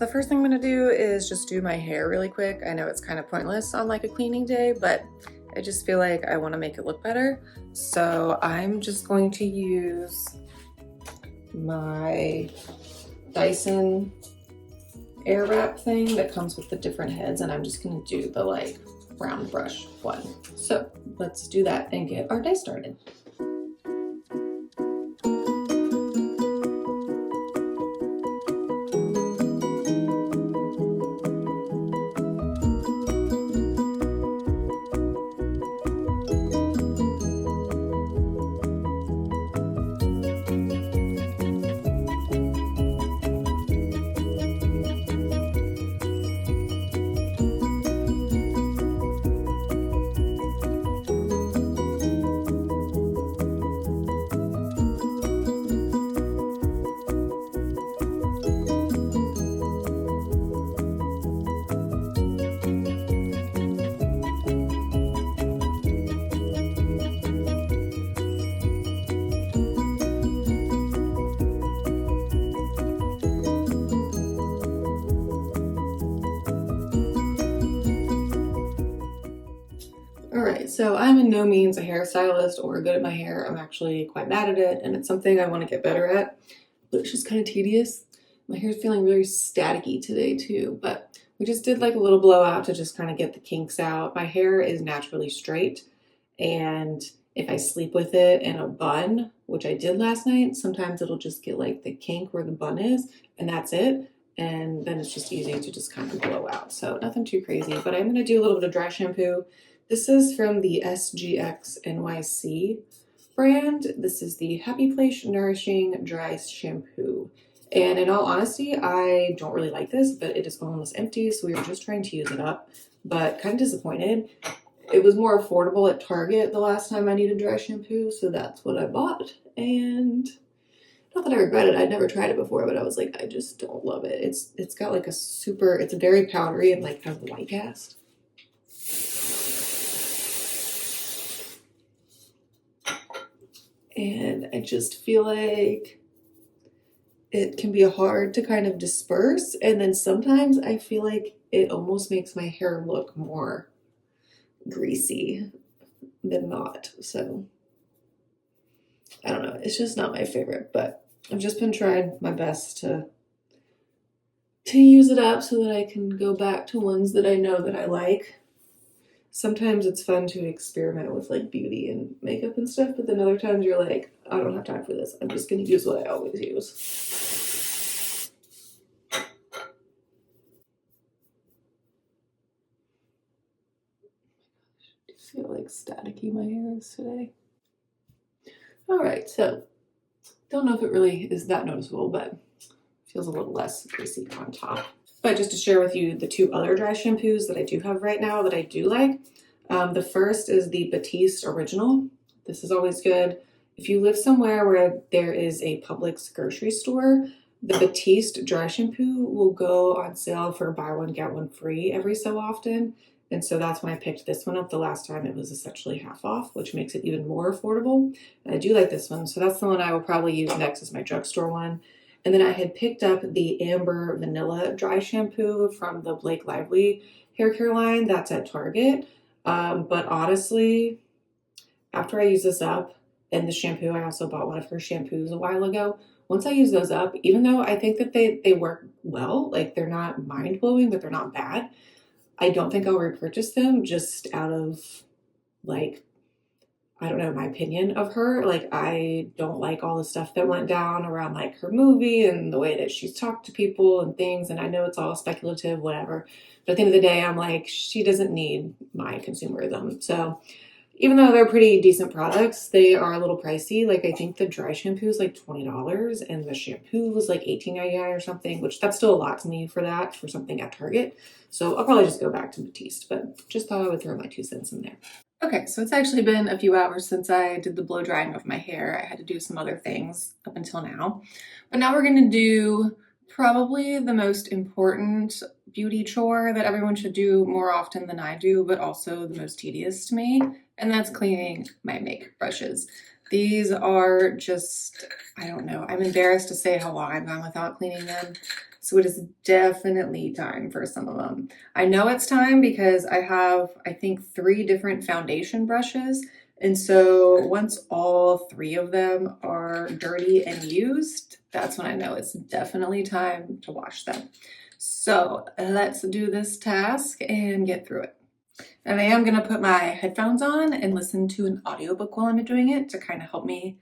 the first thing I'm gonna do is just do my hair really quick. I know it's kind of pointless on like a cleaning day, but I just feel like I want to make it look better. So I'm just going to use my Dyson air wrap thing that comes with the different heads, and I'm just gonna do the like round brush one. So let's do that and get our day started. Alright, so I'm in no means a hairstylist or good at my hair. I'm actually quite bad at it, and it's something I want to get better at, but it's just kind of tedious. My hair's feeling very staticky today too, but we just did like a little blowout to just kind of get the kinks out. My hair is naturally straight, and if I sleep with it in a bun, which I did last night, sometimes it'll just get like the kink where the bun is, and that's it. And then it's just easy to just kind of blow out. So nothing too crazy, but I'm going to do a little bit of dry shampoo. This is from the SGX NYC brand. This is the Happy Place Nourishing Dry Shampoo. And in all honesty, I don't really like this, but it is almost empty, so we were just trying to use it up, but kind of disappointed. It was more affordable at Target the last time I needed dry shampoo, so that's what I bought. And not that I regret it, I'd never tried it before, but I was like, I just don't love it. It's got like it's very powdery and like has a white cast. And I just feel like it can be hard to kind of disperse, and then sometimes I feel like it almost makes my hair look more greasy than not. So I don't know, it's just not my favorite, but I've just been trying my best to use it up so that I can go back to ones that I know that I like. Sometimes it's fun to experiment with like beauty and makeup and stuff, but then other times you're like, I don't have time for this. I'm just gonna use what I always use. I feel like staticky my hair is today. All right, so don't know if it really is that noticeable, but feels a little less greasy on top. But just to share with you the two other dry shampoos that I do have right now that I do like. The first is the Batiste Original. This is always good. If you live somewhere where there is a Publix grocery store, the Batiste dry shampoo will go on sale for buy one, get one free every so often. And so that's when I picked this one up the last time. It was essentially half off, which makes it even more affordable. And I do like this one. So that's the one I will probably use next as my drugstore one. And then I had picked up the Amber Vanilla Dry Shampoo from the Blake Lively hair care line. That's at Target. But honestly, after I use this up, and the shampoo, I also bought one of her shampoos a while ago. Once I use those up, even though I think that they work well, like they're not mind-blowing, but they're not bad, I don't think I'll repurchase them just out of like, I don't know, my opinion of her. Like, I don't like all the stuff that went down around like her movie and the way that she's talked to people and things. And I know it's all speculative, whatever. But at the end of the day, I'm like, she doesn't need my consumerism. So even though they're pretty decent products, they are a little pricey. Like, I think the dry shampoo is like $20 and the shampoo was like $18.99 or something, which that's still a lot to me for that, for something at Target. So I'll probably just go back to Batiste, but just thought I would throw my 2 cents in there. Okay, so it's actually been a few hours since I did the blow drying of my hair. I had to do some other things up until now. But now we're gonna do probably the most important beauty chore that everyone should do more often than I do, but also the most tedious to me, and that's cleaning my makeup brushes. These are just, I don't know, I'm embarrassed to say how long I've gone without cleaning them. So it is definitely time for some of them. I know it's time because I have, I think, 3 different foundation brushes. And so once all 3 of them are dirty and used, that's when I know it's definitely time to wash them. So let's do this task and get through it. And I am going to put my headphones on and listen to an audiobook while I'm doing it to kind of help me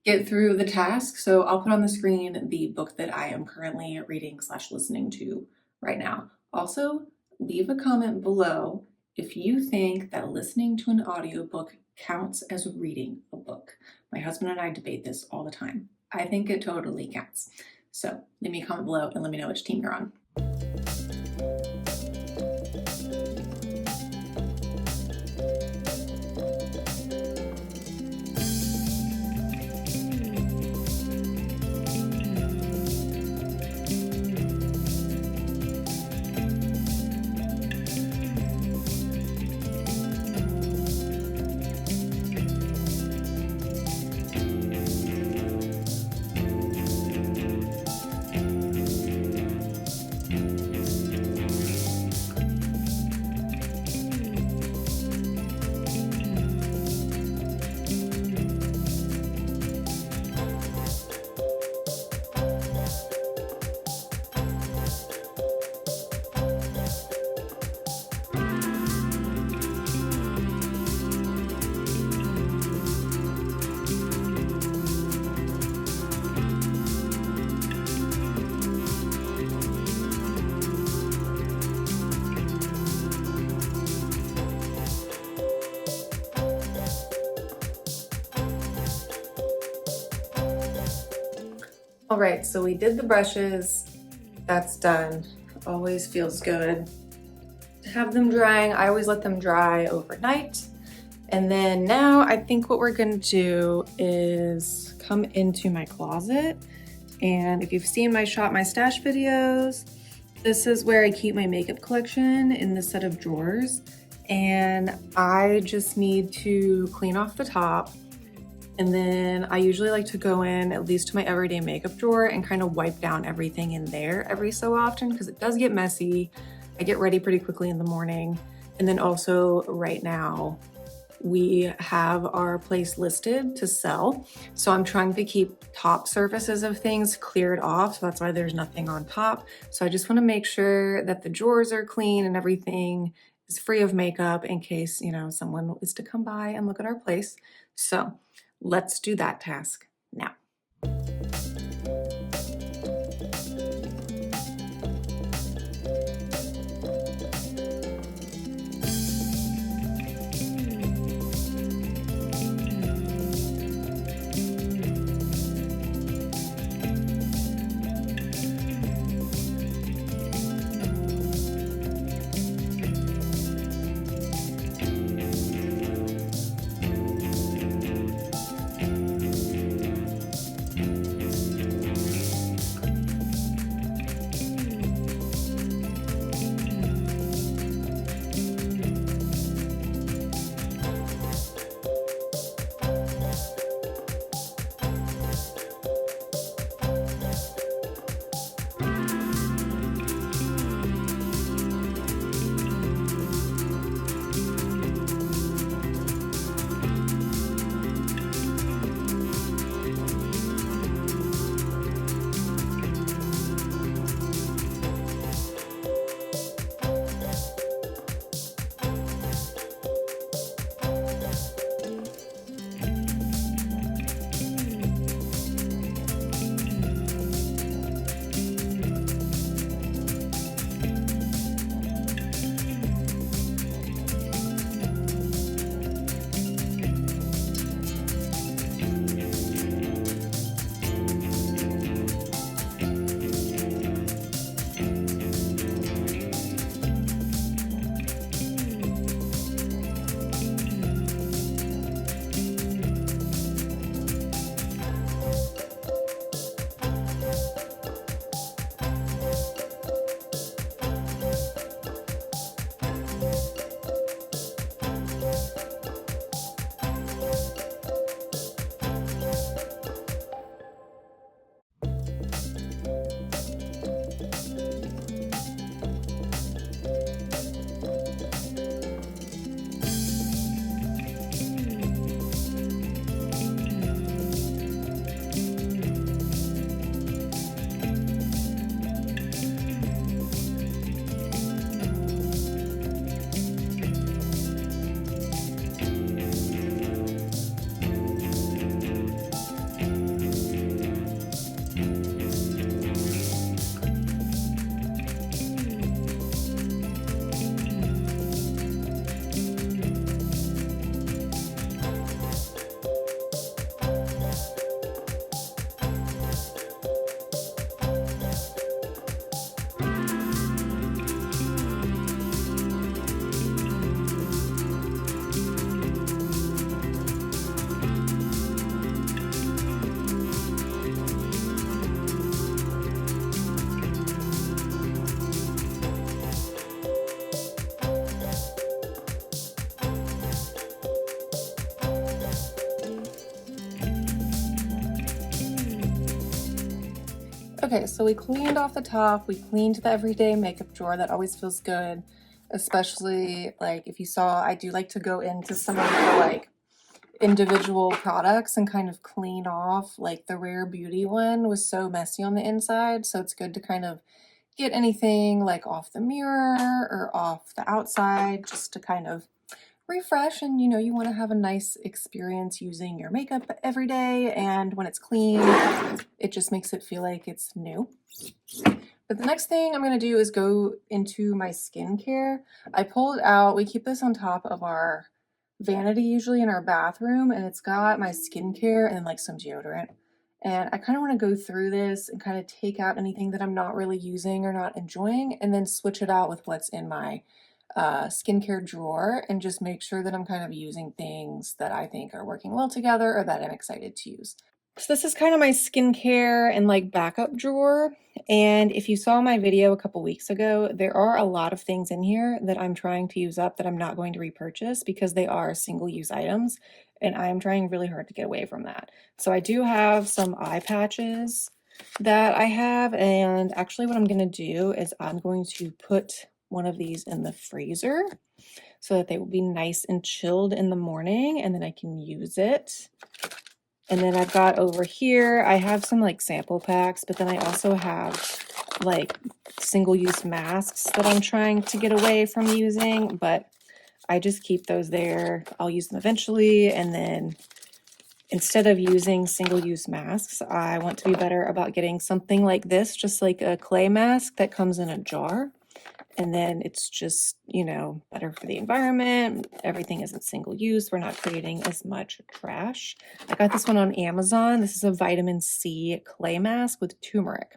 get through the task. So I'll put on the screen the book that I am currently reading / listening to right now. Also, leave a comment below if you think that listening to an audiobook counts as reading a book. My husband and I debate this all the time. I think it totally counts. So leave me a comment below and let me know which team you're on. All right, so we did the brushes. That's done. Always feels good to have them drying. I always let them dry overnight. And then now I think what we're gonna do is come into my closet. And if you've seen my Shop My Stash videos, this is where I keep my makeup collection in this set of drawers. And I just need to clean off the top. And then I usually like to go in at least to my everyday makeup drawer and kind of wipe down everything in there every so often because it does get messy. I get ready pretty quickly in the morning. And then also right now, we have our place listed to sell. So I'm trying to keep top surfaces of things cleared off. So that's why there's nothing on top. So I just want to make sure that the drawers are clean and everything is free of makeup in case, you know, someone is to come by and look at our place. So let's do that task now. Okay, so we cleaned off the top, we cleaned the everyday makeup drawer. That always feels good, especially like if you saw, I do like to go into some of the like individual products and kind of clean off. Like the Rare Beauty one was so messy on the inside, so it's good to kind of get anything like off the mirror or off the outside just to kind of refresh. And you know, you want to have a nice experience using your makeup every day, and when it's clean it just makes it feel like it's new. But the next thing I'm going to do is go into my skincare. I pulled out, we keep this on top of our vanity usually in our bathroom, and it's got my skincare and like some deodorant. And I kind of want to go through this and kind of take out anything that I'm not really using or not enjoying, and then switch it out with what's in my skincare drawer, and just make sure that I'm kind of using things that I think are working well together or that I'm excited to use. So this is kind of my skincare and like backup drawer. And if you saw my video a couple weeks ago, there are a lot of things in here that I'm trying to use up that I'm not going to repurchase because they are single-use items. And I'm trying really hard to get away from that. So I do have some eye patches that I have. And actually what I'm going to do is I'm going to put one of these in the freezer so that they will be nice and chilled in the morning, and then I can use it. And then I've got over here, I have some like sample packs, but then I also have like single-use masks that I'm trying to get away from using, but I just keep those there. I'll use them eventually. And then instead of using single-use masks, I want to be better about getting something like this, just like a clay mask that comes in a jar. And then it's just, you know, better for the environment. Everything isn't single use. We're not creating as much trash. I got this one on Amazon. This is a vitamin C clay mask with turmeric.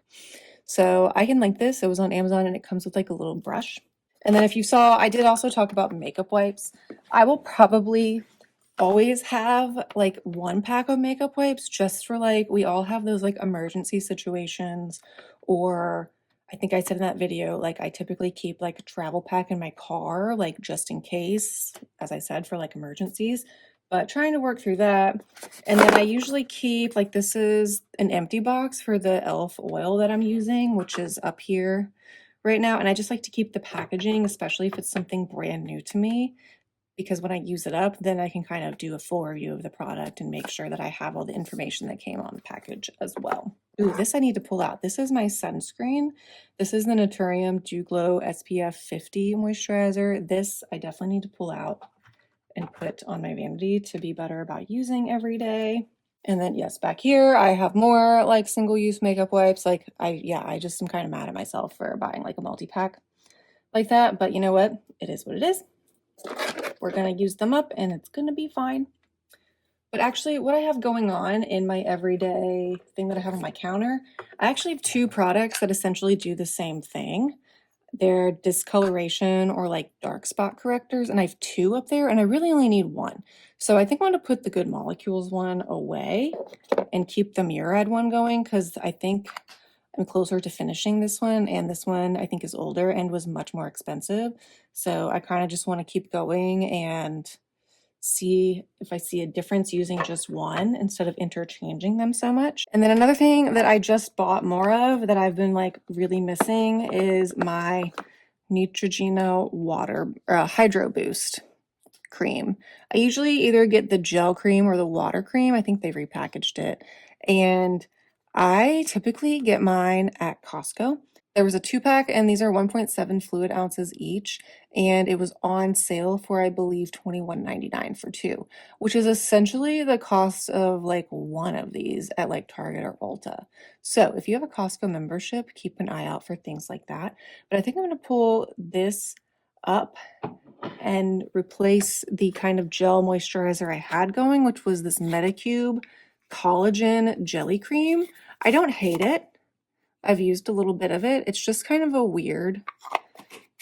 So I can link this. It was on Amazon, and it comes with like a little brush. And then if you saw, I did also talk about makeup wipes. I will probably always have like one pack of makeup wipes just for like, we all have those like emergency situations, or I think I said in that video, like I typically keep like a travel pack in my car, like just in case, as I said, for like emergencies, but trying to work through that. And then I usually keep, like, this is an empty box for the e.l.f. oil that I'm using, which is up here right now. And I just like to keep the packaging, especially if it's something brand new to me, because when I use it up, then I can kind of do a full review of the product and make sure that I have all the information that came on the package as well. Ooh, this I need to pull out. This is my sunscreen. This is the Naturium Dew Glow SPF 50 moisturizer. This I definitely need to pull out and put on my vanity to be better about using every day. And then yes, back here I have more like single-use makeup wipes. Like I just am kind of mad at myself for buying like a multi-pack like that, but you know what? It is what it is. We're gonna use them up and it's gonna be fine. But actually what I have going on in my everyday thing that I have on my counter, I actually have two products that essentially do the same thing. They're discoloration or like dark spot correctors, and I have two up there, and I really only need one. So I think I'm going to put the Good Molecules one away and keep the Murad one going, because I think I'm closer to finishing this one, and this one I think is older and was much more expensive. So I kind of just want to keep going and see if I see a difference using just one instead of interchanging them so much. And then another thing that I just bought more of that I've been like really missing is my Neutrogena water Hydro Boost cream. I usually either get the gel cream or the water cream. I think they repackaged it. And I typically get mine at Costco. There was a 2-pack, and these are 1.7 fluid ounces each, and it was on sale for, I believe, $21.99 for two, which is essentially the cost of like one of these at like Target or Ulta. So if you have a Costco membership, keep an eye out for things like that. But I think I'm going to pull this up and replace the kind of gel moisturizer I had going, which was this Medicube collagen jelly cream. I don't hate it. I've used a little bit of it. It's just kind of a weird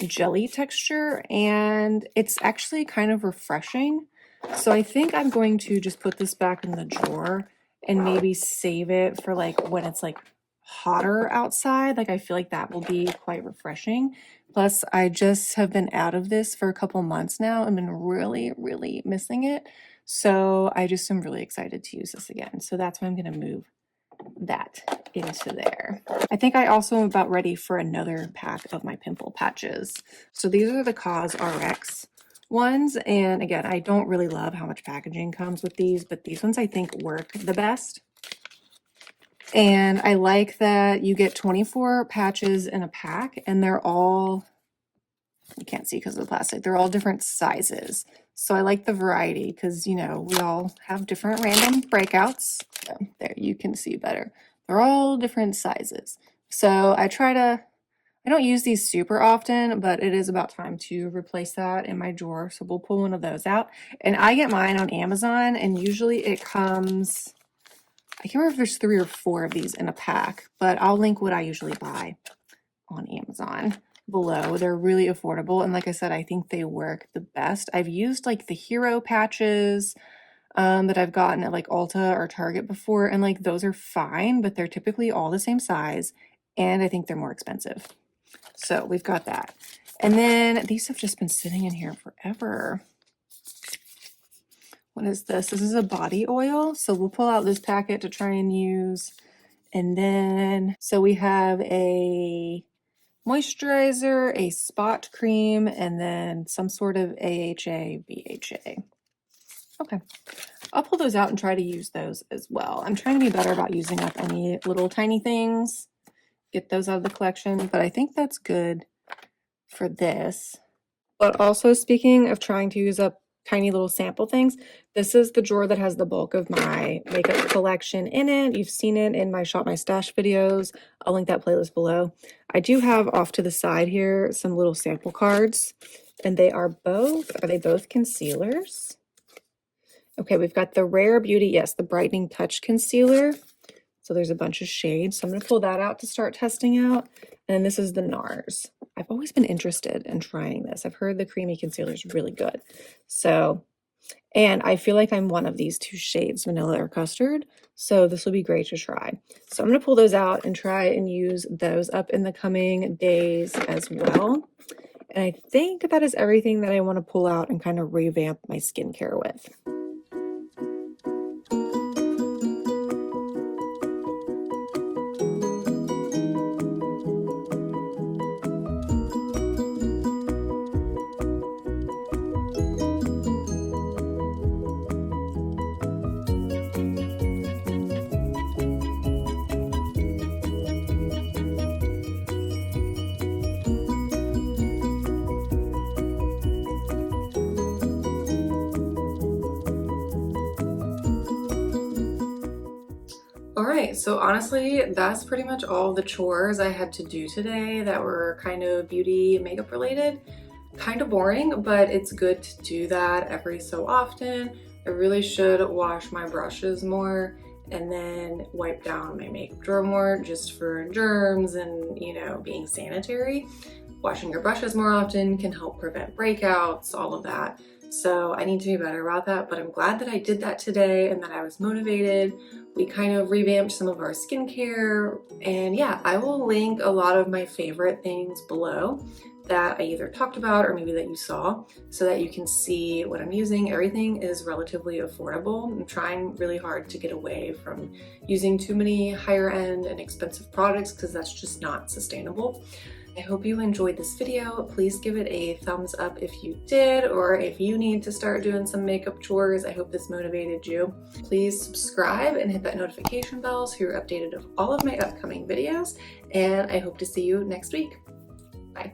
jelly texture, and it's actually kind of refreshing. So I think I'm going to just put this back in the drawer and maybe save it for like when it's like hotter outside. Like I feel like that will be quite refreshing. Plus I just have been out of this for a couple months now and been really, really missing it. So I just am really excited to use this again. So that's why I'm going to move that into there. I think I also am about ready for another pack of my pimple patches. So these are the Cause RX ones. And again, I don't really love how much packaging comes with these, but these ones I think work the best. And I like that you get 24 patches in a pack, and they're all, you can't see because of the plastic, they're all different sizes. So I like the variety because, you know, we all have different random breakouts. So there, you can see better. They're all different sizes. So I don't use these super often, but it is about time to replace that in my drawer. So we'll pull one of those out. And I get mine on Amazon, and usually it comes, I can't remember if there's 3 or 4 of these in a pack, but I'll link what I usually buy on Amazon below. They're really affordable, and like I said, I think they work the best. I've used like the hero patches that I've gotten at like Ulta or Target before, and like those are fine, but they're typically all the same size, and I think they're more expensive. So we've got that. And then these have just been sitting in here forever. What is this? This is a body oil. So we'll pull out this packet to try and use. And then, so we have a moisturizer, a spot cream, and then some sort of AHA, BHA. Okay, I'll pull those out and try to use those as well. I'm trying to be better about using up any little tiny things, get those out of the collection, but I think that's good for this. But also, speaking of trying to use up tiny little sample things, this is the drawer that has the bulk of my makeup collection in it. You've seen it in my Shop My Stash videos. I'll link that playlist below. I do have off to the side here some little sample cards, and they are they both concealers? Okay, we've got the Rare Beauty, yes, the Brightening Touch Concealer. So there's a bunch of shades. So I'm going to pull that out to start testing out. And this is the NARS. I've always been interested in trying this. I've heard the creamy concealer is really good. So, and I feel like I'm one of these 2 shades, vanilla or custard. So this will be great to try. So I'm going to pull those out and try and use those up in the coming days as well. And I think that is everything that I want to pull out and kind of revamp my skincare with. Alright, so honestly, that's pretty much all the chores I had to do today that were kind of beauty makeup related. Kind of boring, but it's good to do that every so often. I really should wash my brushes more and then wipe down my makeup drawer more just for germs and, you know, being sanitary. Washing your brushes more often can help prevent breakouts, all of that. So I need to be better about that, but I'm glad that I did that today and that I was motivated. We kind of revamped some of our skincare, and yeah, I will link a lot of my favorite things below that I either talked about or maybe that you saw so that you can see what I'm using. Everything is relatively affordable. I'm trying really hard to get away from using too many higher end and expensive products because that's just not sustainable. I hope you enjoyed this video. Please give it a thumbs up if you did, or if you need to start doing some makeup chores. I hope this motivated you. Please subscribe and hit that notification bell so you're updated of all of my upcoming videos, and I hope to see you next week. Bye.